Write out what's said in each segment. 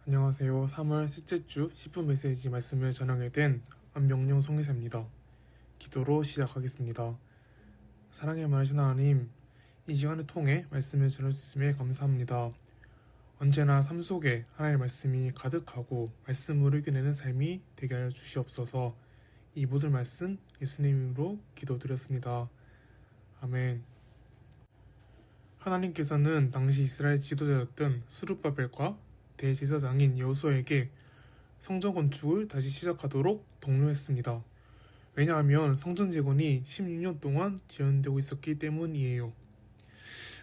안녕하세요. 3월 셋째 주 10분 메시지 말씀을 전하게 된 안병용 송기사입니다. 기도로 시작하겠습니다. 사랑의 많으신 하나님, 이 시간을 통해 말씀을 전할 수 있음에 감사합니다. 언제나 삶 속에 하나님의 말씀이 가득하고 말씀으로 이겨내는 삶이 되게 하여 주시옵소서. 이 모든 말씀 예수님 이름으로 기도드렸습니다. 아멘. 하나님께서는 당시 이스라엘 지도자였던 스룹바벨과 대제사장인 여호수아에게 성전 건축을 다시 시작하도록 독려했습니다. 왜냐하면 성전 재건이 16년 동안 지연되고 있었기 때문이에요.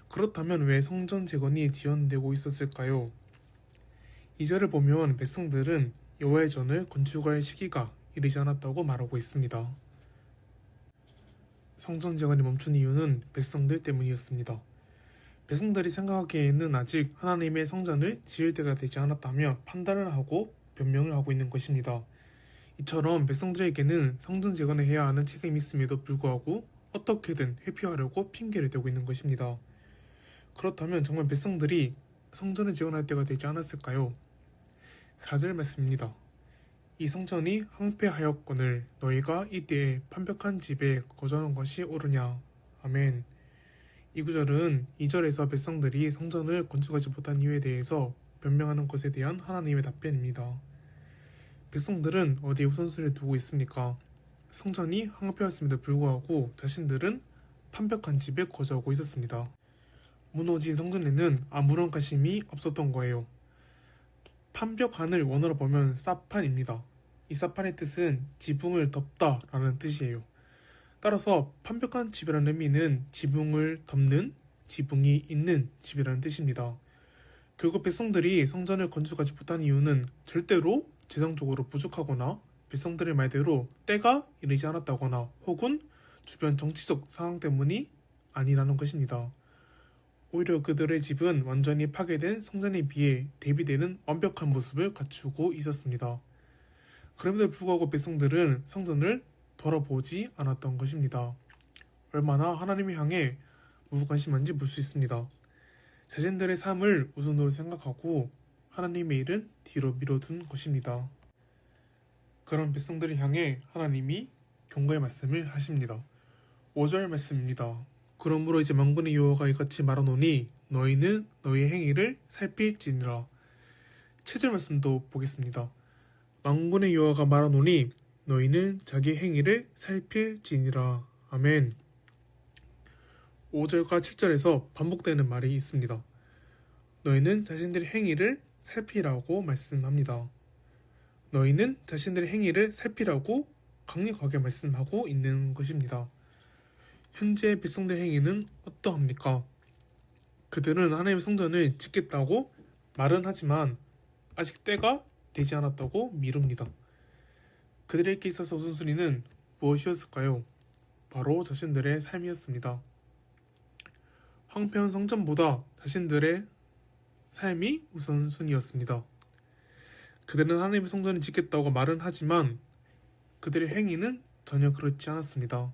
그렇다면 왜 성전 재건이 지연되고 있었을까요? 2절을 보면 백성들은 여호와의 전을 건축할 시기가 이르지 않았다고 말하고 있습니다. 성전 재건이 멈춘 이유는 백성들 때문이었습니다. 백성들이 생각하기에는 아직 하나님의 성전을 지을 때가 되지 않았다며 판단을 하고 변명을 하고 있는 것입니다. 이처럼 백성들에게는 성전 재건을 해야 하는 책임이 있음에도 불구하고 어떻게든 회피하려고 핑계를 대고 있는 것입니다. 그렇다면 정말 백성들이 성전을 재건할 때가 되지 않았을까요? 4절 말씀입니다. 이 성전이 황폐하였거늘 너희가 이때에 판벽한 집에 거주하는 것이 옳으냐. 아멘. 이 구절은 2절에서 백성들이 성전을 건축하지 못한 이유에 대해서 변명하는 것에 대한 하나님의 답변입니다. 백성들은 어디에 우선순위를 두고 있습니까? 성전이 황폐했음에도 불구하고 자신들은 판벽한 집에 거주하고 있었습니다. 무너진 성전에는 아무런 관심이 없었던 거예요. 판벽한을 원어로 보면 사판입니다. 이 사판의 뜻은 지붕을 덮다 라는 뜻이에요. 따라서 판벽한 집이라는 의미는 지붕을 덮는, 지붕이 있는 집이라는 뜻입니다. 결국 백성들이 성전을 건축하지 못한 이유는 절대로 재정적으로 부족하거나 백성들의 말대로 때가 이르지 않았다거나 혹은 주변 정치적 상황 때문이 아니라는 것입니다. 오히려 그들의 집은 완전히 파괴된 성전에 비해 대비되는 완벽한 모습을 갖추고 있었습니다. 그럼에도 불구하고 백성들은 성전을 돌아보지 않았던 것입니다. 얼마나 하나님을 향해 무관심한지 볼 수 있습니다. 자신들의 삶을 우선으로 생각하고 하나님의 일은 뒤로 미뤄둔 것입니다. 그런 백성들을 향해 하나님이 경고의 말씀을 하십니다. 5절 말씀입니다. 그러므로 이제 만군의 여호와가 이같이 말하노니 너희는 너희의 행위를 살필지니라. 7절 말씀도 보겠습니다. 만군의 여호와가 말하노니 너희는 자기 행위를 살필지니라. 아멘. 5절과 7절에서 반복되는 말이 있습니다. 너희는 자신들의 행위를 살피라고 말씀합니다. 너희는 자신들의 행위를 살피라고 강력하게 말씀하고 있는 것입니다. 현재 백성들의 행위는 어떠합니까? 그들은 하나님의 성전을 짓겠다고 말은 하지만 아직 때가 되지 않았다고 미룹니다. 그들에게 있어서 우선순위는 무엇이었을까요? 바로 자신들의 삶이었습니다. 황폐한 성전보다 자신들의 삶이 우선순위였습니다. 그들은 하나님의 성전을 짓겠다고 말은 하지만 그들의 행위는 전혀 그렇지 않았습니다.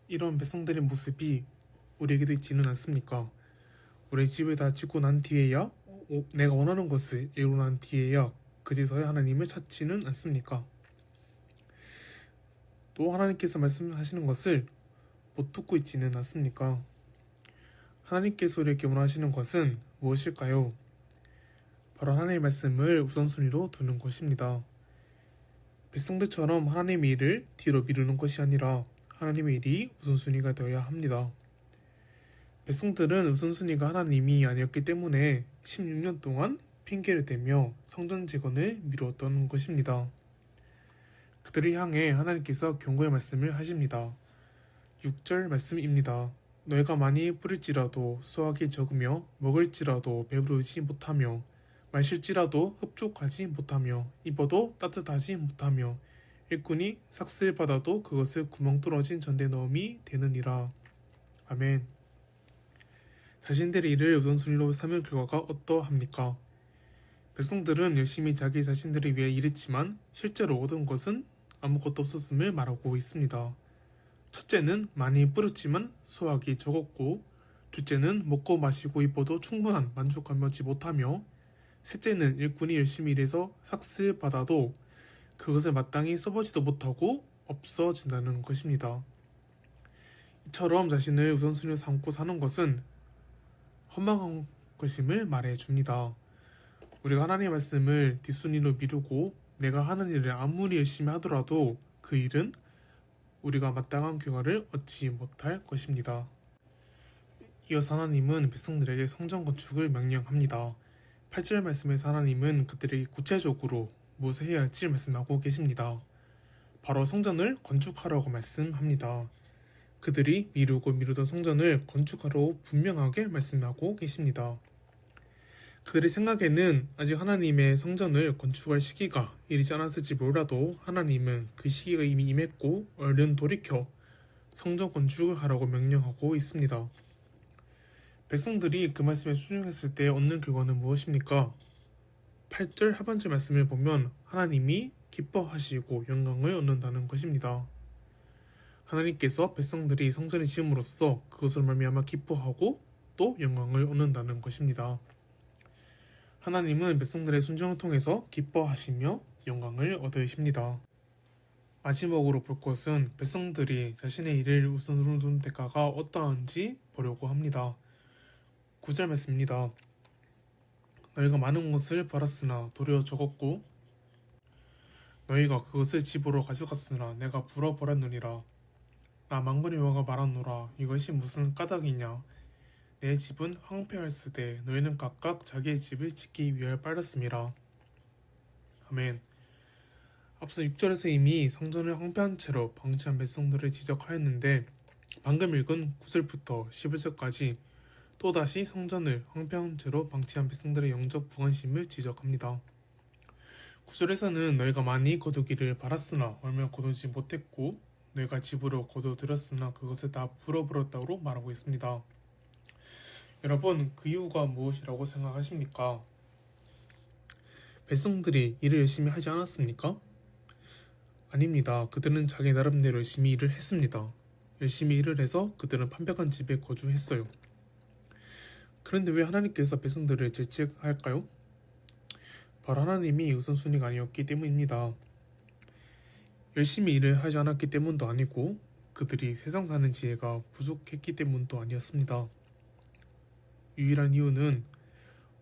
이런 백성들의 모습이 우리에게도 있지는 않습니까? 우리 집을 다 짓고 난 뒤에야 내가 원하는 것을 이루고 난 뒤에야 그제서야 하나님을 찾지는 않습니까? 또 하나님께서 말씀하시는 것을 못 듣고 있지는 않습니까? 하나님께서 우리에게 원하시는 것은 무엇일까요? 바로 하나님의 말씀을 우선순위로 두는 것입니다. 백성들처럼 하나님의 일을 뒤로 미루는 것이 아니라 하나님의 일이 우선순위가 되어야 합니다. 백성들은 우선순위가 하나님이 아니었기 때문에 16년 동안 핑계를 대며 성전 재건을 미루었던 것입니다. 그들을 향해 하나님께서 경고의 말씀을 하십니다. 6절 말씀입니다. 너희가 많이 뿌릴지라도 수확이 적으며 먹을지라도 배부르지 못하며 마실지라도 흡족하지 못하며 입어도 따뜻하지 못하며 일꾼이 삭슬 받아도 그것을 구멍 뚫어진 전대 넣음이 되느니라. 아멘. 자신들의 일을 우선순위로 삼은 결과가 어떠합니까? 백성들은 열심히 자기 자신들을 위해 일했지만 실제로 얻은 것은 아무것도 없었음을 말하고 있습니다. 첫째는 많이 뿌렸지만 수확이 적었고, 둘째는 먹고 마시고 입어도 충분한 만족감을 얻지 못하며, 셋째는 일꾼이 열심히 일해서 삭스를 받아도 그것을 마땅히 써보지도 못하고 없어진다는 것입니다. 이처럼 자신을 우선순위로 삼고 사는 것은 허망한 것임을 말해줍니다. 우리가 하나님의 말씀을 뒷순위로 미루고 내가 하는 일을 아무리 열심히 하더라도 그 일은 우리가 마땅한 결과를 얻지 못할 것입니다. 이어서 하나님은 백성들에게 성전 건축을 명령합니다. 8절 말씀에서 하나님은 그들에게 구체적으로 무엇을 해야 할지 말씀하고 계십니다. 바로 성전을 건축하라고 말씀합니다. 그들이 미루고 미루던 성전을 건축하라고 분명하게 말씀하고 계십니다. 그들의 생각에는 아직 하나님의 성전을 건축할 시기가 이르지 않았을지 몰라도 하나님은 그 시기가 이미 임했고 얼른 돌이켜 성전 건축을 하라고 명령하고 있습니다. 백성들이 그 말씀에 순종했을 때 얻는 결과는 무엇입니까? 8절 하반절 말씀을 보면 하나님이 기뻐하시고 영광을 얻는다는 것입니다. 하나님께서 백성들이 성전을 지음으로써 그것을 말미암아 기뻐하고 또 영광을 얻는다는 것입니다. 하나님은 백성들의 순종을 통해서 기뻐하시며 영광을 얻으십니다. 마지막으로 볼 것은 백성들이 자신의 일을 우선으로 둔 대가가 어떠한지 보려고 합니다. 9절 말씀입니다. 너희가 많은 것을 벌었으나 도리어 적었고 너희가 그것을 집으로 가져갔으나 내가 불어버렸느니라. 나 만군의 여호와가 말하노라. 이것이 무슨 까닭이냐. 내 집은 황폐할스되 너희는 각각 자기의 집을 짓기 위하여 빨렸음이라. 아멘. 앞서 6절에서 이미 성전을 황폐한 채로 방치한 백성들을 지적하였는데 방금 읽은 9절부터 11절까지 또다시 성전을 황폐한 채로 방치한 백성들의 영적 무관심을 지적합니다. 9절에서는 너희가 많이 거두기를 바랐으나 얼마 거두지 못했고 너희가 집으로 거둬들였으나 그것을 다 불어버렸다고 말하고 있습니다. 여러분, 그 이유가 무엇이라고 생각하십니까? 백성들이 일을 열심히 하지 않았습니까? 아닙니다. 그들은 자기 나름대로 열심히 일을 했습니다. 열심히 일을 해서 그들은 판벽한 집에 거주했어요. 그런데 왜 하나님께서 백성들을 질책할까요? 바로 하나님이 우선순위가 아니었기 때문입니다. 열심히 일을 하지 않았기 때문도 아니고 그들이 세상 사는 지혜가 부족했기 때문도 아니었습니다. 유일한 이유는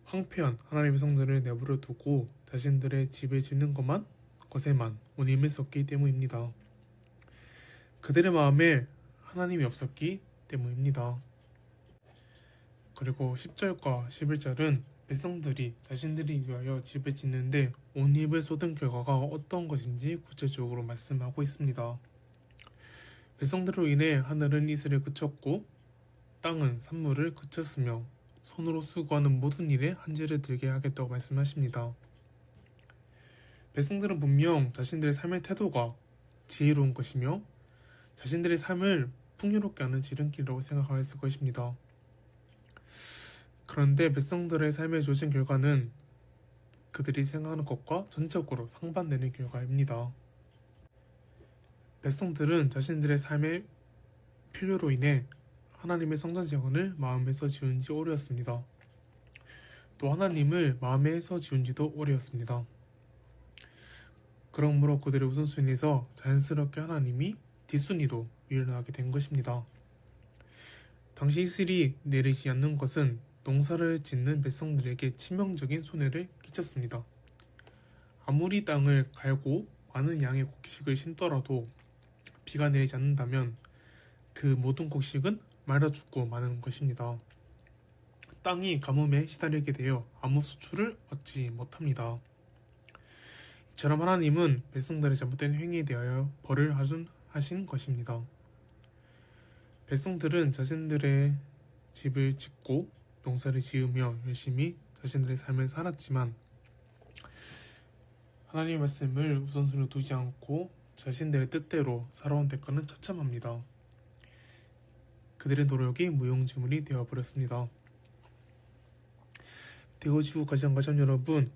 황폐한 하나님의 성전을 내버려 두고 자신들의 집을 짓는 것에만 온 힘을 썼기 때문입니다. 그들의 마음에 하나님이 없었기 때문입니다. 그리고 10절과 11절은 백성들이 자신들이 위하여 집을 짓는데 온 힘을 쏟은 결과가 어떤 것인지 구체적으로 말씀하고 있습니다. 백성들로 인해 하늘은 이슬을 그쳤고 땅은 산물을 그쳤으며 손으로 수고하는 모든 일에 한계를 들게 하겠다고 말씀하십니다. 백성들은 분명 자신들의 삶의 태도가 지혜로운 것이며 자신들의 삶을 풍요롭게 하는 지름길이라고 생각하였을 것입니다. 그런데 백성들의 삶에 주어진 결과는 그들이 생각하는 것과 전적으로 상반되는 결과입니다. 백성들은 자신들의 삶의 필요로 인해 하나님의 성전 재건을 마음에서 지은 지 오래였습니다. 또 하나님을 마음에서 지은 지도 오래였습니다. 그러므로 그들의 우선순위에서 자연스럽게 하나님이 뒷순위로 밀려나게 된 것입니다. 당시 이슬이 내리지 않는 것은 농사를 짓는 백성들에게 치명적인 손해를 끼쳤습니다. 아무리 땅을 갈고 많은 양의 곡식을 심더라도 비가 내리지 않는다면 그 모든 곡식은 말라 죽고 마는 것입니다. 땅이 가뭄에 시달리게 되어 아무 수출을 얻지 못합니다. 이처럼 하나님은 백성들의 잘못된 행위에 대하여 벌을 하신 것입니다. 백성들은 자신들의 집을 짓고 농사를 지으며 열심히 자신들의 삶을 살았지만 하나님의 말씀을 우선순위로 두지 않고 자신들의 뜻대로 살아온 대가는 처참합니다. 그들의 노력이 무용지물이 되어버렸습니다. 대우지구 가정 여러분,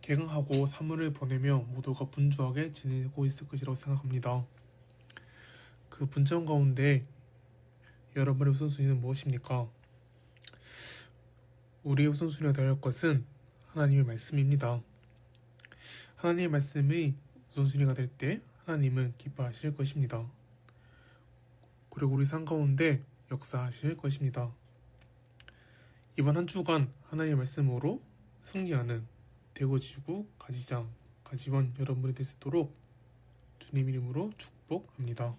개강하고 사물을 보내며 모두가 분주하게 지내고 있을 것이라고 생각합니다. 그 분주한 가운데 여러분의 우선순위는 무엇입니까? 우리의 우선순위가 되어야 할 것은 하나님의 말씀입니다. 하나님의 말씀이 우선순위가 될 때 하나님은 기뻐하실 것입니다. 그리고 우리 삶 가운데 역사하실 것입니다. 이번 한 주간 하나님의 말씀으로 승리하는 대구지구 가지장, 가지원 여러분이 될 수 있도록 주님 이름으로 축복합니다.